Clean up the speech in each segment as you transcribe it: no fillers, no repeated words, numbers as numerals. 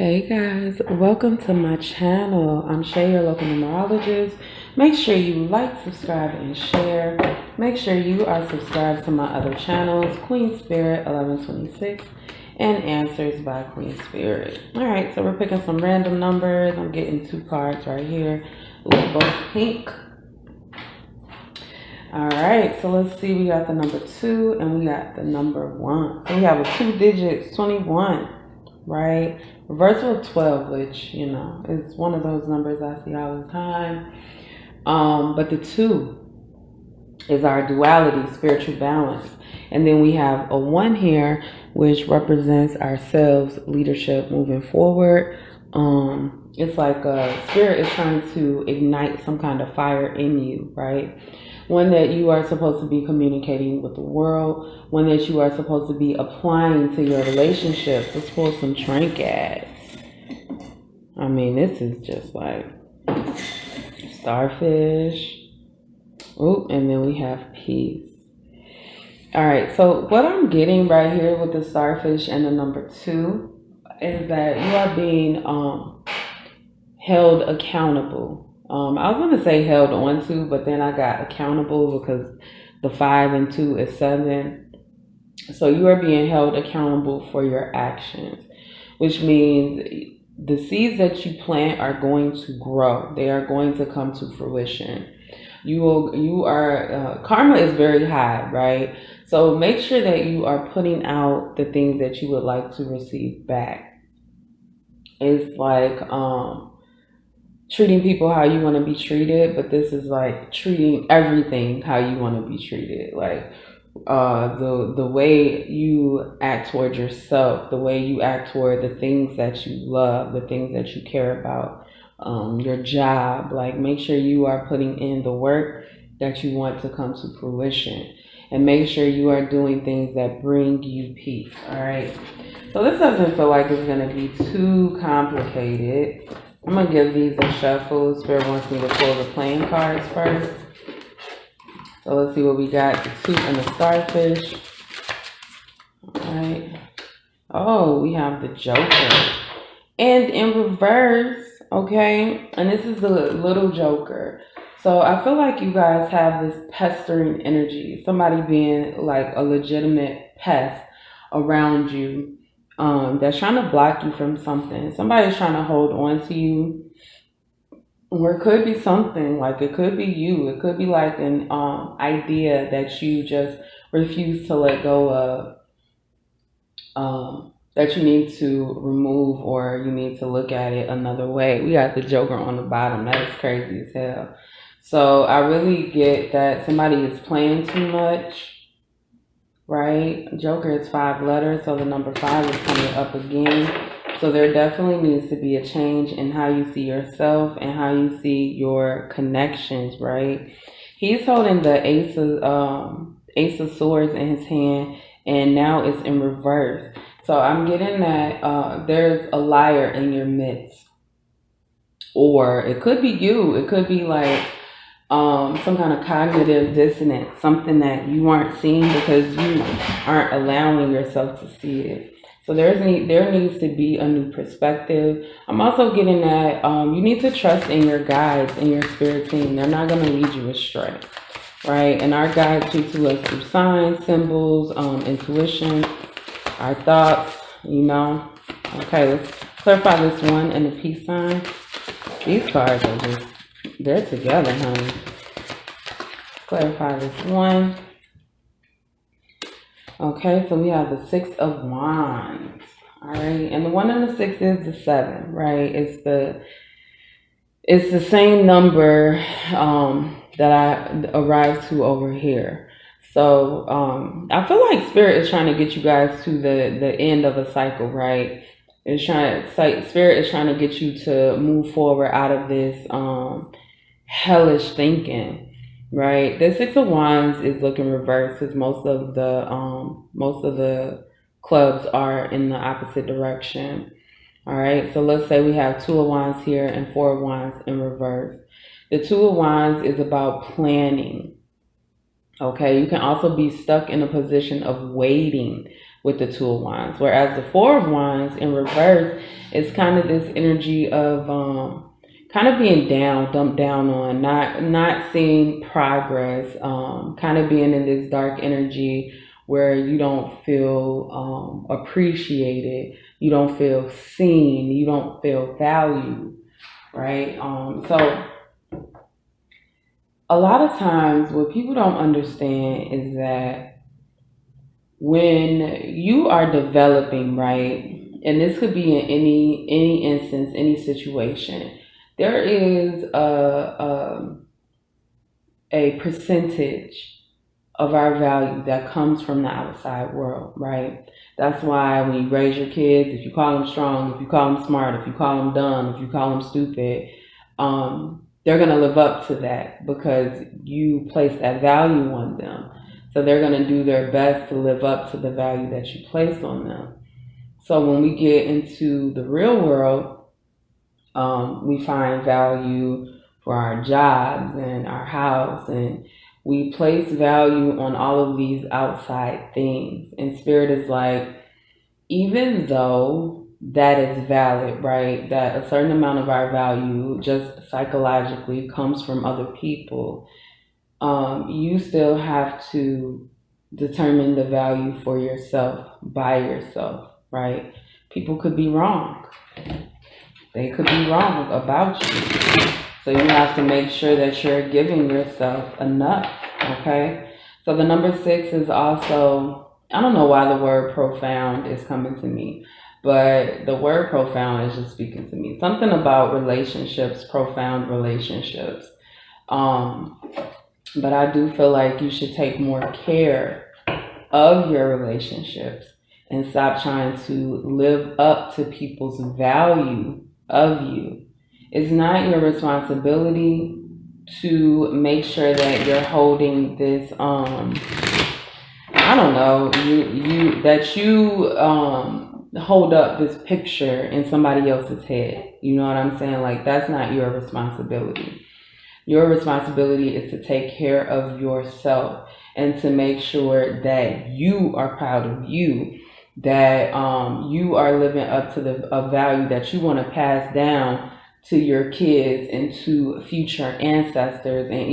Hey guys, welcome to my channel. I'm Shay, your local numerologist. Make sure you like, subscribe, and share. Make sure you are subscribed to my other channels, Queen Spirit 1126 and Answers by Queen Spirit. Alright, so we're picking some random numbers. I'm getting two cards right here. Ooh, both pink. Alright, so let's see. We got the number 2 and we got the number 1. So we have a 2 digits, 21, right? Reversal of 12, which, you know, is one of those numbers I see all the time. But the 2 is our duality, spiritual balance. And then we have a 1 here, which represents ourselves, leadership, moving forward. It's like spirit is trying to ignite some kind of fire in you, right? One that you are supposed to be communicating with the world, one that you are supposed to be applying to your relationships. Let's pull some drink ads. I mean, this is just like starfish. Oh, and then we have peace. All right, so what I'm getting right here with the starfish and the number 2 is that you are being held accountable. I was going to say held on to, but then I got accountable because the 5 and 2 is 7. So you are being held accountable for your actions, which means the seeds that you plant are going to grow. They are going to come to fruition. Karma is very high, right? So make sure that you are putting out the things that you would like to receive back. It's like, treating people how you want to be treated, but this is like treating everything how you want to be treated. Like the way you act toward yourself, the way you act toward the things that you love, the things that you care about, your job. Like, make sure you are putting in the work that you want to come to fruition, and make sure you are doing things that bring you peace. All right. So this doesn't feel like it's going to be too complicated. I'm going to give these a shuffle. Spirit wants me to pull the playing cards first. So let's see what we got. The 2 and the starfish. All right. Oh, we have the Joker. And in reverse, okay? And this is the little Joker. So I feel like you guys have this pestering energy. Somebody being like a legitimate pest around you. That's trying to block you from something. Somebody's trying to hold on to you. Or it could be something, like it could be you. It could be like an idea that you just refuse to let go of, that you need to remove, or you need to look at it another way. We got the Joker on the bottom. That is crazy as hell. So I really get that somebody is playing too much. Right? Joker is 5 letters, so the number 5 is coming up again. So there definitely needs to be a change in how you see yourself and how you see your connections, right? He's holding the Ace of Swords in his hand, and now it's in reverse. So I'm getting that there's a liar in your midst. Or it could be you. It could be like some kind of cognitive dissonance, something that you aren't seeing because you aren't allowing yourself to see it. So there needs to be a new perspective. I'm also getting that you need to trust in your guides and your spirit team. They're not going to lead you astray, right? And our guides speak to us through signs, symbols, intuition, our thoughts, you know. Okay, let's clarify this 1 and the peace sign. These cards are just, they're together, honey. Clarify this 1. Okay, so we have the 6 of Wands. All right, and the 1 and the 6 is the 7, right? It's the same number that I arrived to over here. So I feel like Spirit is trying to get you guys to the end of a cycle, right? Spirit is trying to get you to move forward out of this hellish thinking, right? The 6 of Wands is looking reverse because most of the clubs are in the opposite direction. All right, so let's say we have 2 of Wands here and 4 of Wands in reverse. The 2 of Wands is about planning. Okay, you can also be stuck in a position of waiting, with the Two of Wands. Whereas the Four of Wands in reverse is kind of this energy of kind of being down, dumped down on, not seeing progress, kind of being in this dark energy where you don't feel appreciated, you don't feel seen, you don't feel valued, right? So a lot of times what people don't understand is that when you are developing, right, and this could be in any instance, any situation, there is a percentage of our value that comes from the outside world, right? That's why when you raise your kids, if you call them strong, if you call them smart, if you call them dumb, if you call them stupid, they're going to live up to that because you place that value on them. So they're going to do their best to live up to the value that you place on them. So when we get into the real world, we find value for our jobs and our house, and we place value on all of these outside things. And Spirit is like, even though that is valid, right, that a certain amount of our value just psychologically comes from other people, you still have to determine the value for yourself by yourself, right? People could be wrong. They could be wrong about you. So you have to make sure that you're giving yourself enough, okay? So the number 6 is also, I don't know why the word profound is coming to me, but the word profound is just speaking to me. Something about relationships, profound relationships. But I do feel like you should take more care of your relationships and stop trying to live up to people's value of you. It's not your responsibility to make sure that you're holding this I don't know, you hold up this picture in somebody else's head. You know what I'm saying? Like, that's not your responsibility. Your responsibility is to take care of yourself and to make sure that you are proud of you, that you are living up to a value that you want to pass down to your kids and to future ancestors, and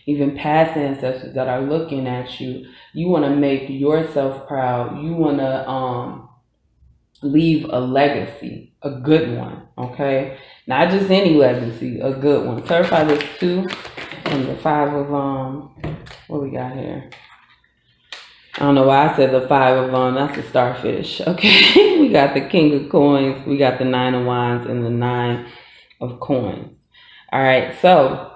even past ancestors that are looking at you. You want to make yourself proud. You want to leave a legacy, a good one, okay? Not just any legacy, a good one. Clarify this too. And the 5 of what we got here? I don't know why I said the 5 of that's a starfish. Okay. We got the King of Coins, we got the 9 of Wands, and the 9 of Coins. All right, so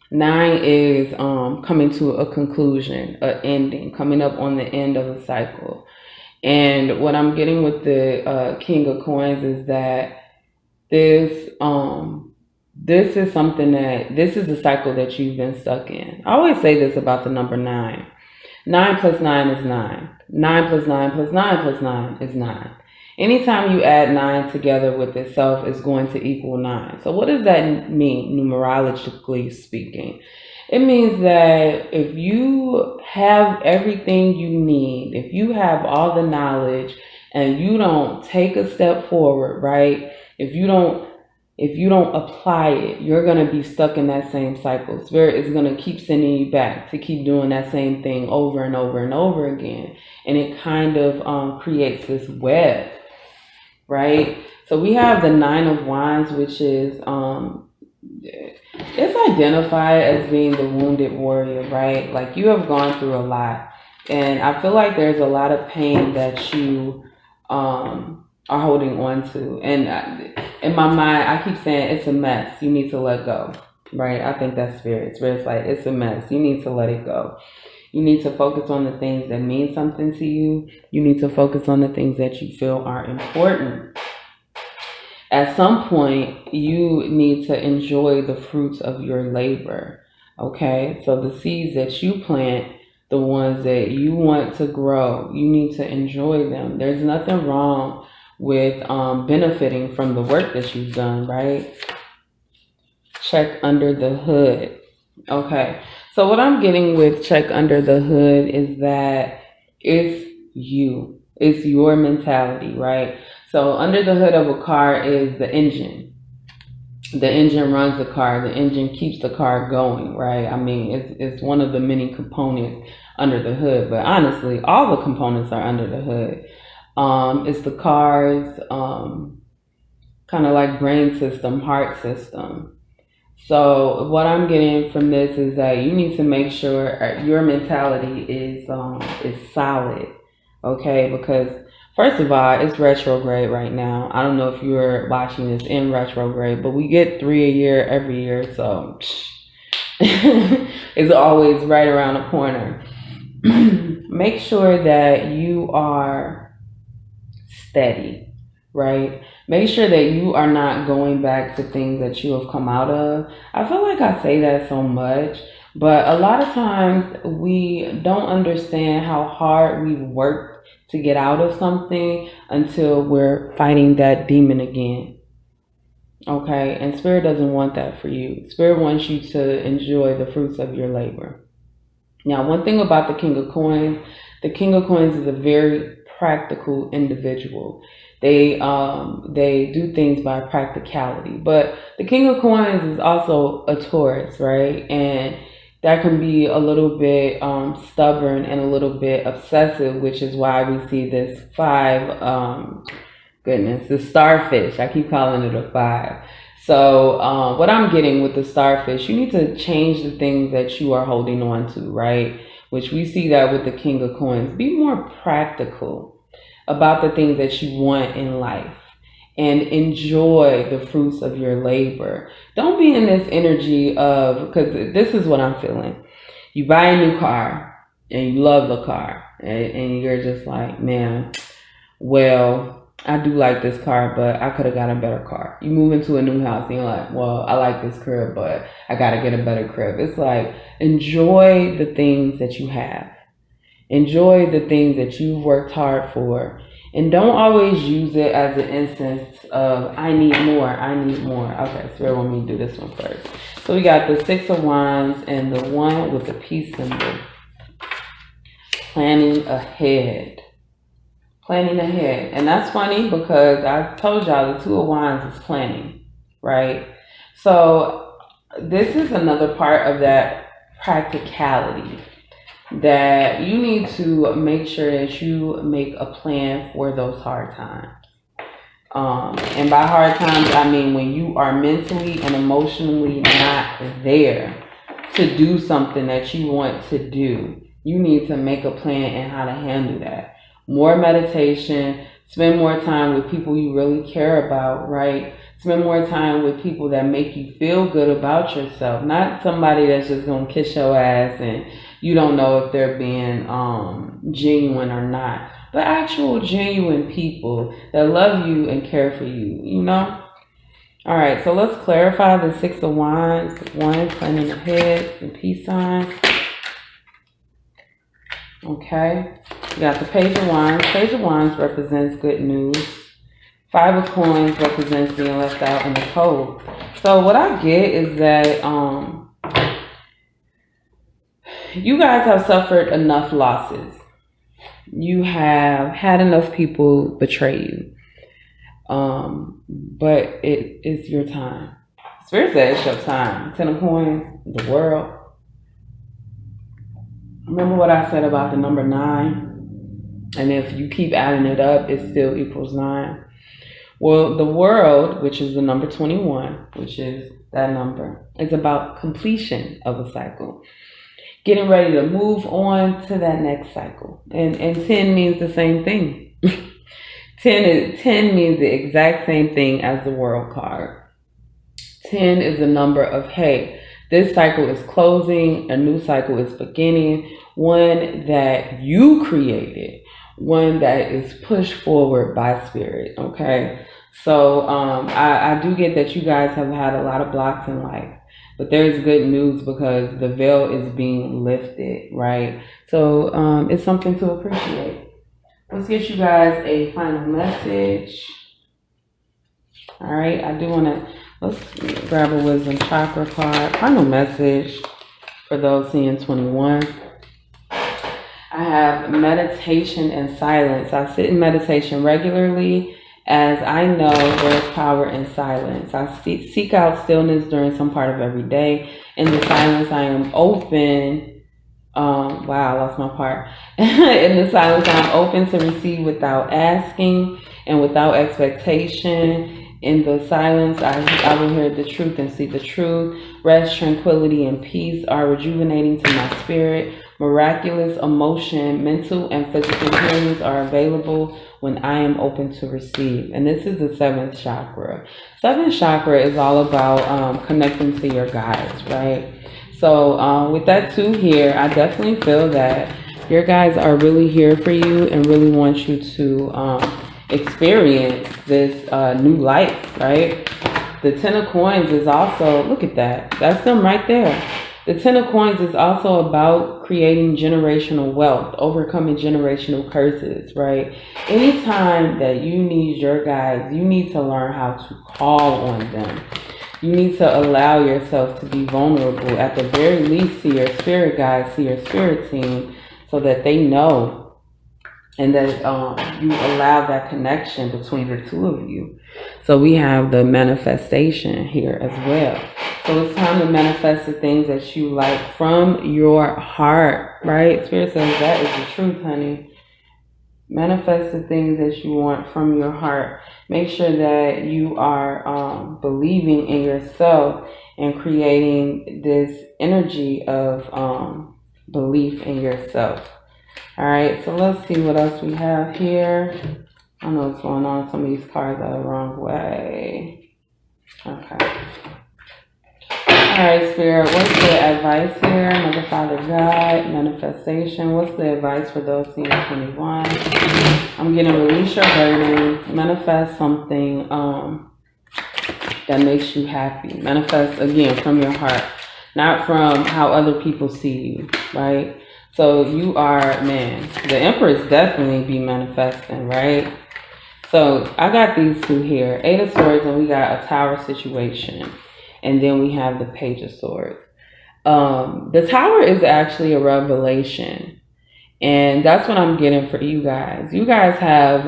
9 is coming to a conclusion, an ending, coming up on the end of a cycle. And what I'm getting with the King of Coins is that this is something this is the cycle that you've been stuck in. I always say this about the number 9. 9 plus 9 is 9. 9 plus 9 plus 9 plus 9 is 9. Anytime you add 9 together with itself, it's going to equal 9. So what does that mean, numerologically speaking? It means that if you have everything you need, if you have all the knowledge and you don't take a step forward, right? If you don't apply it, you're going to be stuck in that same cycle. Spirit is going to keep sending you back to keep doing that same thing over and over and over again. And it kind of creates this web, right? So we have the 9 of Wands, which is, it's identified as being the wounded warrior, right? Like, you have gone through a lot. And I feel like there's a lot of pain that you are holding on to. And in my mind, I keep saying it's a mess. You need to let go, right? I think that's Spirit. Spirit's like, it's a mess. You need to let it go. You need to focus on the things that mean something to you. You need to focus on the things that you feel are important. At some point, you need to enjoy the fruits of your labor, okay? So the seeds that you plant, the ones that you want to grow, you need to enjoy them. There's nothing wrong with benefiting from the work that you've done, right? Check under the hood. Okay, so what I'm getting with check under the hood is that it's you. It's your mentality, right? So under the hood of a car is the engine. The engine runs the car. The engine keeps the car going, right? I mean, it's one of the many components under the hood. But honestly, all the components are under the hood. It's the car's kind of like brain system, heart system. So what I'm getting from this is that you need to make sure your mentality is solid, okay? Because first of all, it's retrograde right now. I don't know if you're watching this in retrograde, but we get 3 a year every year, so it's always right around the corner. Make sure that you are steady, right? Make sure that you are not going back to things that you have come out of. I feel like I say that so much, but a lot of times we don't understand how hard we've worked to get out of something until we're fighting that demon again. Okay? And Spirit doesn't want that for you. Spirit wants you to enjoy the fruits of your labor. Now, one thing about the King of Coins is a very practical individual. They do things by practicality. But the King of Coins is also a Taurus, right? And that can be a little bit stubborn and a little bit obsessive, which is why we see this 5, the starfish. I keep calling it a 5. So what I'm getting with the starfish, you need to change the things that you are holding on to, right? Which we see that with the King of Coins. Be more practical about the things that you want in life and enjoy the fruits of your labor. Don't be in this energy of, because this is what I'm feeling. You buy a new car and you love the car and you're just like, man, well, I do like this car, but I could have got a better car. You move into a new house and you're like, well, I like this crib, but I got to get a better crib. It's like, enjoy the things that you have. Enjoy the things that you've worked hard for. And don't always use it as an instance of, I need more, I need more. Okay, so let me do this one first. So we got the 6 of Wands and the 1 with the peace symbol. Planning ahead. Planning ahead. And that's funny because I told y'all the 2 of Wands is planning, right? So this is another part of that practicality, that you need to make sure that you make a plan for those hard times. And by hard times, I mean when you are mentally and emotionally not there to do something that you want to do, you need to make a plan and how to handle that. More meditation, spend more time with people you really care about, right? Spend more time with people that make you feel good about yourself, not somebody that's just going to kiss your ass and you don't know if they're being genuine or not, but actual genuine people that love you and care for you, you know? All right, so let's clarify the 6 of Wands, 1, planning ahead, the peace sign. Okay, we got the Page of Wands. Page of Wands represents good news. 5 of Coins represents being left out in the cold. So what I get is that you guys have suffered enough losses. You have had enough people betray you. But it is your time. Spirit says it's your time. 10 of Coins, the world. Remember what I said about the number 9? And if you keep adding it up, it still equals 9. Well, the world, which is the number 21, which is that number, is about completion of a cycle. Getting ready to move on to that next cycle. And 10 means the same thing. 10 means the exact same thing as the world card. 10 is the number of, hey, this cycle is closing, a new cycle is beginning, one that you created, one that is pushed forward by Spirit, okay? So I do get that you guys have had a lot of blocks in life, but there's good news because the veil is being lifted, right? So it's something to appreciate. Let's get you guys a final message. All right, I do want to, let's grab a wisdom chakra card. Final message for those seeing 21. I have meditation and silence. I sit in meditation regularly as I know there's power in silence. I seek out stillness during some part of every day. In the silence, I am open. Wow, I lost my part. In the silence, I'm open to receive without asking and without expectation. In the silence, I will hear the truth and see the truth. Rest, tranquility, and peace are rejuvenating to my spirit. Miraculous emotion, mental, and physical healings are available when I am open to receive. And this is the seventh chakra. Seventh chakra is all about connecting to your guides, right? So with that too here, I definitely feel that your guides are really here for you and really want you to experience this new life, right? The Ten of Coins is also, look at that. That's them right there. The Ten of Coins is also about creating generational wealth, overcoming generational curses, right? Anytime that you need your guides, you need to learn how to call on them. You need to allow yourself to be vulnerable, at the very least to your spirit guides, to your spirit team, so that they know and that you allow that connection between the two of you. So we have the manifestation here as well. So it's time to manifest the things that you like from your heart, right? Spirit says that is the truth, honey. Manifest the things that you want from your heart. Make sure that you are believing in yourself and creating this energy of belief in yourself. All right, so let's see what else we have here. I don't know what's going on. Some of these cards are the wrong way. Okay. All right, Spirit, what's the advice here? Mother, Father, God, manifestation. What's the advice for those seeing 21? I'm getting release your burdens. Manifest something that makes you happy. Manifest, again, from your heart, not from how other people see you, right? So you are, man, the Empress definitely be manifesting, right? So I got these two here. Eight of Swords, and we got a Tower situation. And then we have the Page of Swords. The Tower is actually a revelation. And that's what I'm getting for you guys. You guys have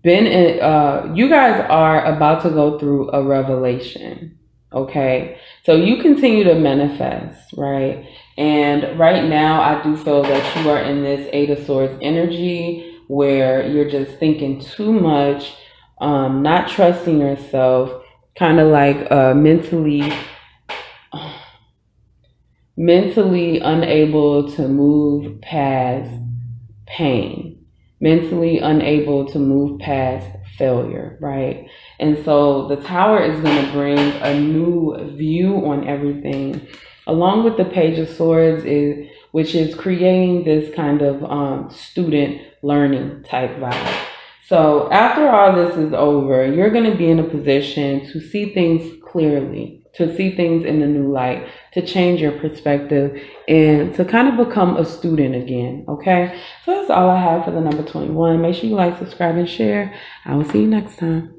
you guys are about to go through a revelation. Okay? So you continue to manifest, right? And right now, I do feel that you are in this Eight of Swords energy where you're just thinking too much, not trusting yourself, kind of like mentally unable to move past pain, mentally unable to move past failure, right? And so the Tower is going to bring a new view on everything, along with the Page of Swords, which is creating this kind of student learning type vibe. So after all this is over, you're going to be in a position to see things clearly, to see things in a new light, to change your perspective, and to kind of become a student again, okay? So that's all I have for the number 21. Make sure you like, subscribe, and share. I will see you next time.